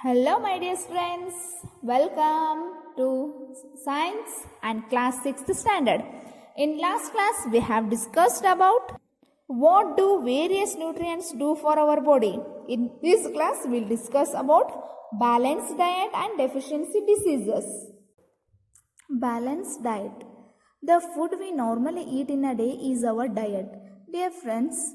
Hello, my dear friends. Welcome to Science and Class 6th Standard. In last class, we have discussed about what do various nutrients do for our body. In this class, we'll discuss about balanced diet and deficiency diseases. Balanced diet. The food we normally eat in a day is our diet. Dear friends,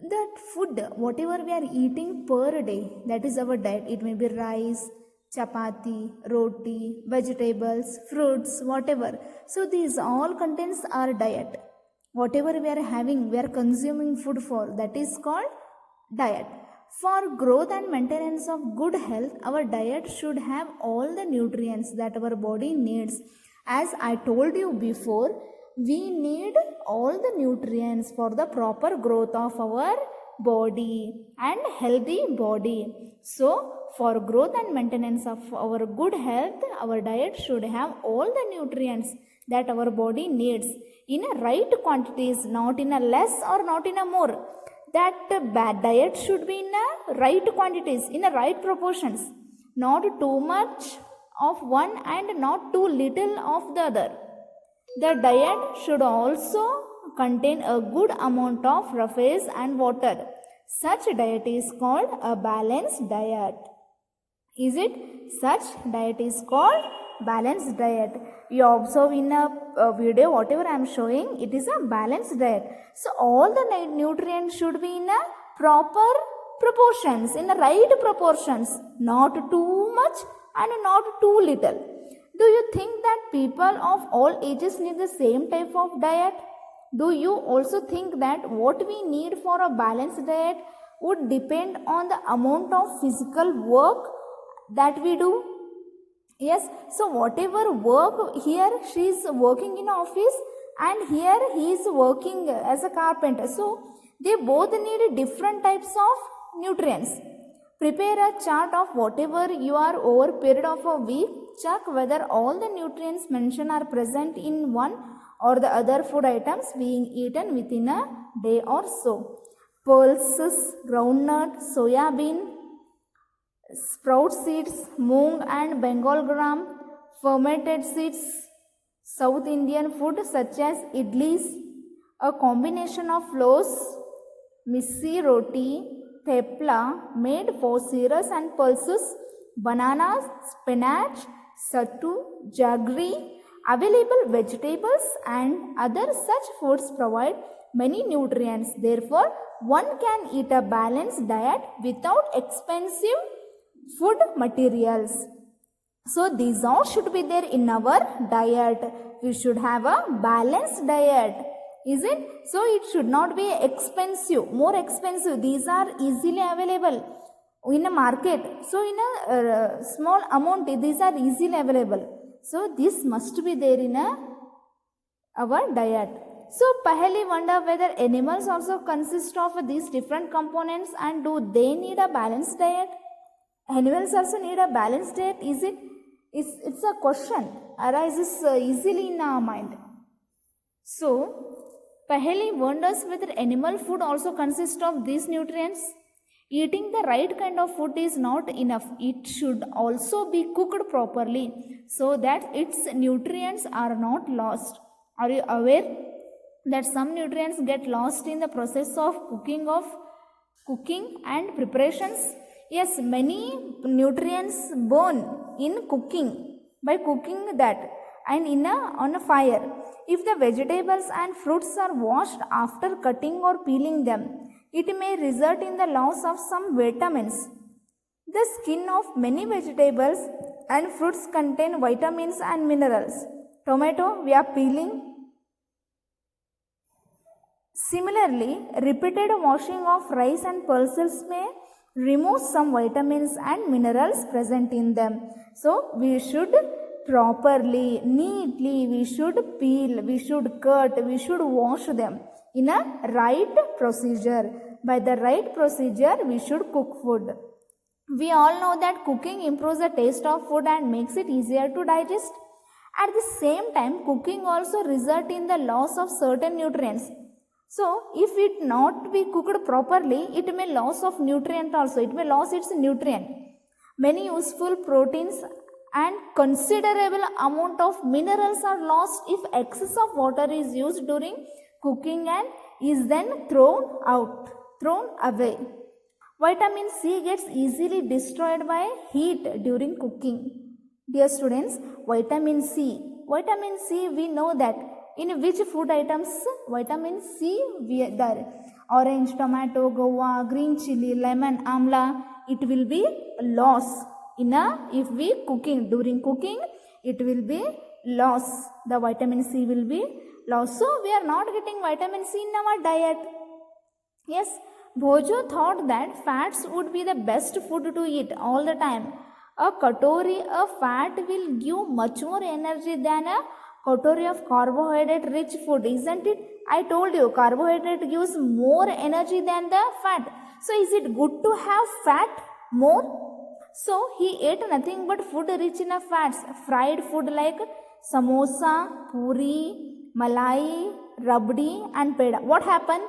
that food whatever we are eating per day, that is our diet. It may be rice, chapati, roti, vegetables, fruits, whatever. So these all contains our diet. Whatever we are having, we are consuming food for, that is called diet. For growth and maintenance of good health, our diet should have all the nutrients that our body needs. As I told you before, we need all the nutrients for the proper growth of our body and healthy body. So, for growth and maintenance of our good health, our diet should have all the nutrients that our body needs in a right quantities, not in a less or not in a more. That bad diet should be in a right quantities, in a right proportions, not too much of one and not too little of the other. The diet should also contain a good amount of roughage and water. Such diet is called a balanced diet. Is it? Such diet is called balanced diet. You observe in a video, whatever I am showing, it is a balanced diet. So all the nutrients should be in a proper proportions, in the right proportions, not too much and not too little. Do you think that people of all ages need the same type of diet? Do you also think that what we need for a balanced diet would depend on the amount of physical work that we do? Yes, so whatever work, here she is working in office and here he is working as a carpenter. So they both need different types of nutrients. Prepare a chart of whatever you are over a period of a week. Check whether all the nutrients mentioned are present in one or the other food items being eaten within a day or so. Pulses, groundnut, soya bean, sprout seeds, moong and Bengal gram, fermented seeds, South Indian food such as idlis, a combination of flours, missi roti, thepla made for cereals and pulses, bananas, spinach, sattu, jaggery, available vegetables and other such foods provide many nutrients. Therefore, one can eat a balanced diet without expensive food materials. So these all should be there in our diet. We should have a balanced diet. Is it? So it should not be expensive, more expensive. These are easily available in a market. So in a small amount, these are easily available. So this must be there in our diet. So Paheli wonder whether animals also consist of these different components and do they need a balanced diet? Animals also need a balanced diet, is it? It's a question arises easily in our mind. So Paheli wonders whether animal food also consists of these nutrients. Eating the right kind of food is not enough. It should also be cooked properly so that its nutrients are not lost. Are you aware that some nutrients get lost in the process of cooking and preparations? Yes, many nutrients burn in cooking, by cooking that and on a fire. If the vegetables and fruits are washed after cutting or peeling them, it may result in the loss of some vitamins. The skin of many vegetables and fruits contain vitamins and minerals. Tomato, we are peeling. Similarly, repeated washing of rice and pulses may remove some vitamins and minerals present in them. So, we should properly, neatly, we should peel, we should cut, we should wash them in a right procedure. By the right procedure, we should cook food. We all know that cooking improves the taste of food and makes it easier to digest. At the same time, cooking also results in the loss of certain nutrients. So, if it not be cooked properly, it may loss of nutrient also. It may lose its nutrient. Many useful proteins and considerable amount of minerals are lost if excess of water is used during cooking and is then thrown away. Vitamin C gets easily destroyed by heat during cooking. Dear students, vitamin C we know that in which food items vitamin C there, orange, tomato, guava, green chili, lemon, amla, it will be loss in a if we cooking during cooking it will be loss, the vitamin C will be lost, so we are not getting vitamin C in our diet. Yes, Bhojo thought that fats would be the best food to eat all the time. A katori of fat will give much more energy than a katori of carbohydrate rich food, isn't it? I told you carbohydrate gives more energy than the fat. So is it good to have fat more? So he ate nothing but food rich in fats, fried food like samosa, puri, malai, rabdi and peda. What happened?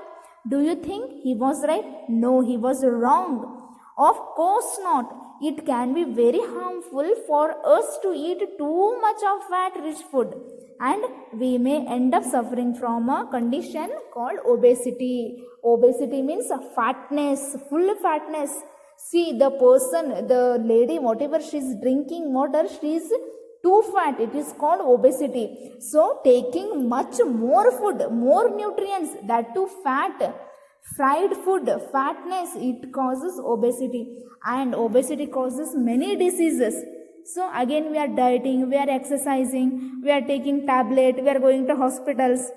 Do you think he was right? No, he was wrong. Of course not. It can be very harmful for us to eat too much of fat-rich food, and we may end up suffering from a condition called obesity. Obesity means fatness, full fatness. See, the lady, whatever she is drinking water, she is too fat. It is called obesity. So taking much more food, more nutrients, that too fat, fried food, fatness, it causes obesity, and obesity causes many diseases. So again we are dieting, we are exercising, we are taking tablet, we are going to hospitals.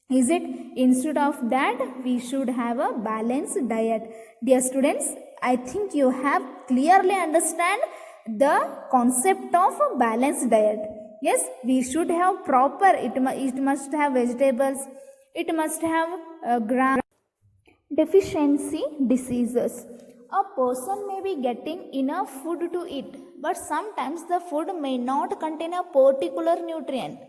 Is it? Instead of that, we should have a balanced diet. Dear students, I think you have clearly understand the concept of a balanced diet. Yes, we should have proper, it must have vegetables, it must have grass. Deficiency diseases. A person may be getting enough food to eat, but sometimes the food may not contain a particular nutrient.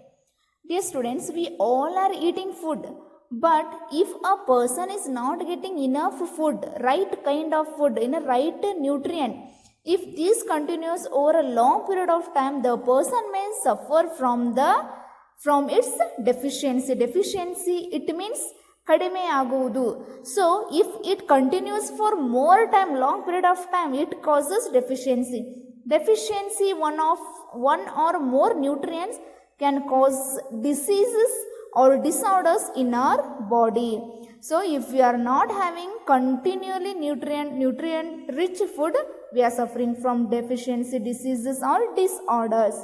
Dear students, we all are eating food, but if a person is not getting enough food, right kind of food, in a right nutrient, if this continues over a long period of time, the person may suffer from its deficiency. Deficiency, it means kadime aguvudu. So if it continues for more time, long period of time, it causes deficiency. Deficiency one or more nutrients can cause diseases or disorders in our body. So if we are not having continually nutrient rich food, we are suffering from deficiency diseases or disorders.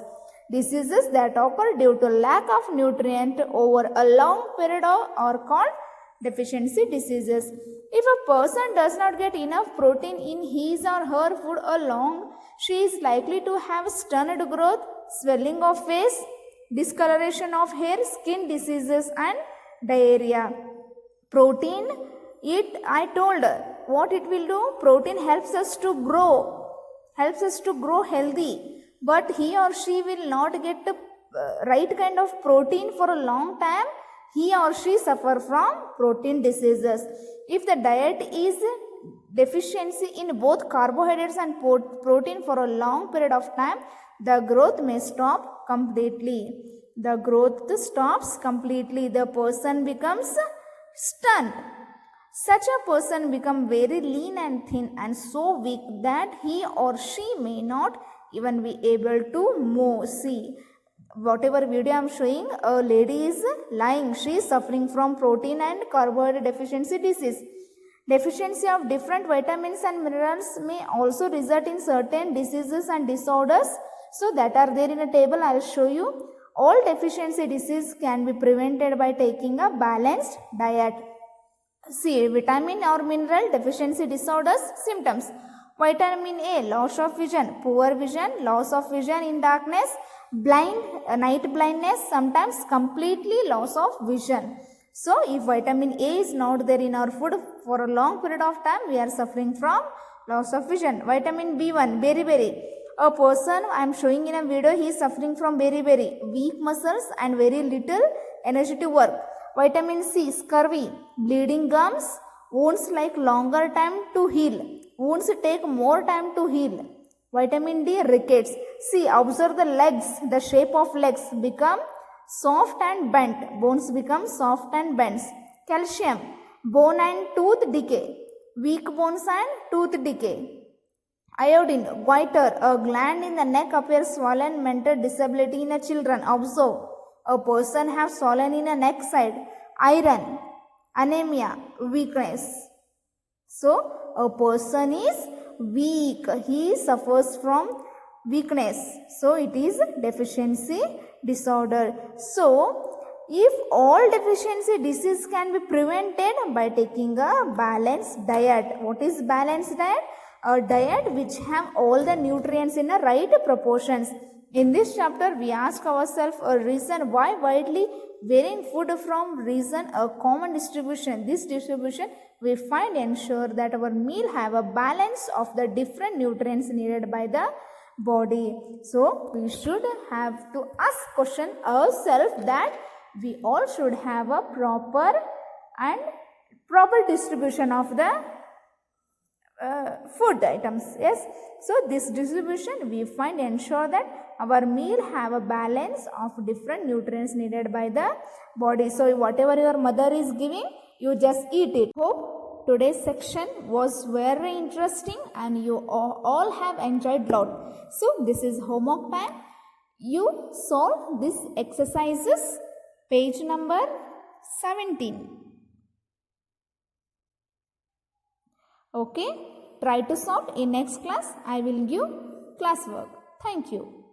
Diseases that occur due to lack of nutrient over a long period are called deficiency diseases. If a person does not get enough protein in his or her food along, she is likely to have stunted growth, swelling of face, discoloration of hair, skin diseases and diarrhea. Protein, I told what it will do. Protein helps us to grow healthy, but he or she will not get the right kind of protein for a long time. He or she suffer from protein diseases. If the diet is deficiency in both carbohydrates and protein for a long period of time, the growth may stop completely. The growth stops completely. The person becomes stunned. Such a person becomes very lean and thin and so weak that he or she may not even be able to move. See, whatever video I am showing, a lady is lying. She is suffering from protein and carbohydrate deficiency disease. Deficiency of different vitamins and minerals may also result in certain diseases and disorders. So that are there in a table. I will show you. All deficiency disease can be prevented by taking a balanced diet. See, vitamin or mineral deficiency disorders symptoms. Vitamin A, loss of vision, poor vision, loss of vision in darkness, night blindness, sometimes completely loss of vision. So, if vitamin A is not there in our food for a long period of time, we are suffering from loss of vision. Vitamin B1, beriberi. A person I am showing in a video, he is suffering from beriberi, weak muscles and very little energy to work. Vitamin C, scurvy, bleeding gums, wounds like longer time to heal. Wounds take more time to heal. Vitamin D rickets. See, observe the legs, the shape of legs become soft and bent. Bones become soft and bent. Calcium, bone and tooth decay. Weak bones and tooth decay. Iodine, goiter, a gland in the neck appears swollen, mental disability in a children. Observe, a person have swollen in a neck side. Iron, anemia, weakness. So, a person is weak. He suffers from weakness. So, it is deficiency disorder. So, if all deficiency disease can be prevented by taking a balanced diet. What is balanced diet? A diet which have all the nutrients in the right proportions. In this chapter, we ask ourselves a reason why widely varying food from reason a common distribution. This distribution we find ensure that our meal have a balance of the different nutrients needed by the body. So, we should have to ask question ourselves that we all should have a proper distribution of the food items. Yes, so this distribution we find ensure that our meal have a balance of different nutrients needed by the body. So whatever your mother is giving, you just eat it. Hope today's section was very interesting and you all have enjoyed lot. So this is homework time. You solve these exercises, page number 17. Okay, try to solve. In next class I will give classwork. Thank you.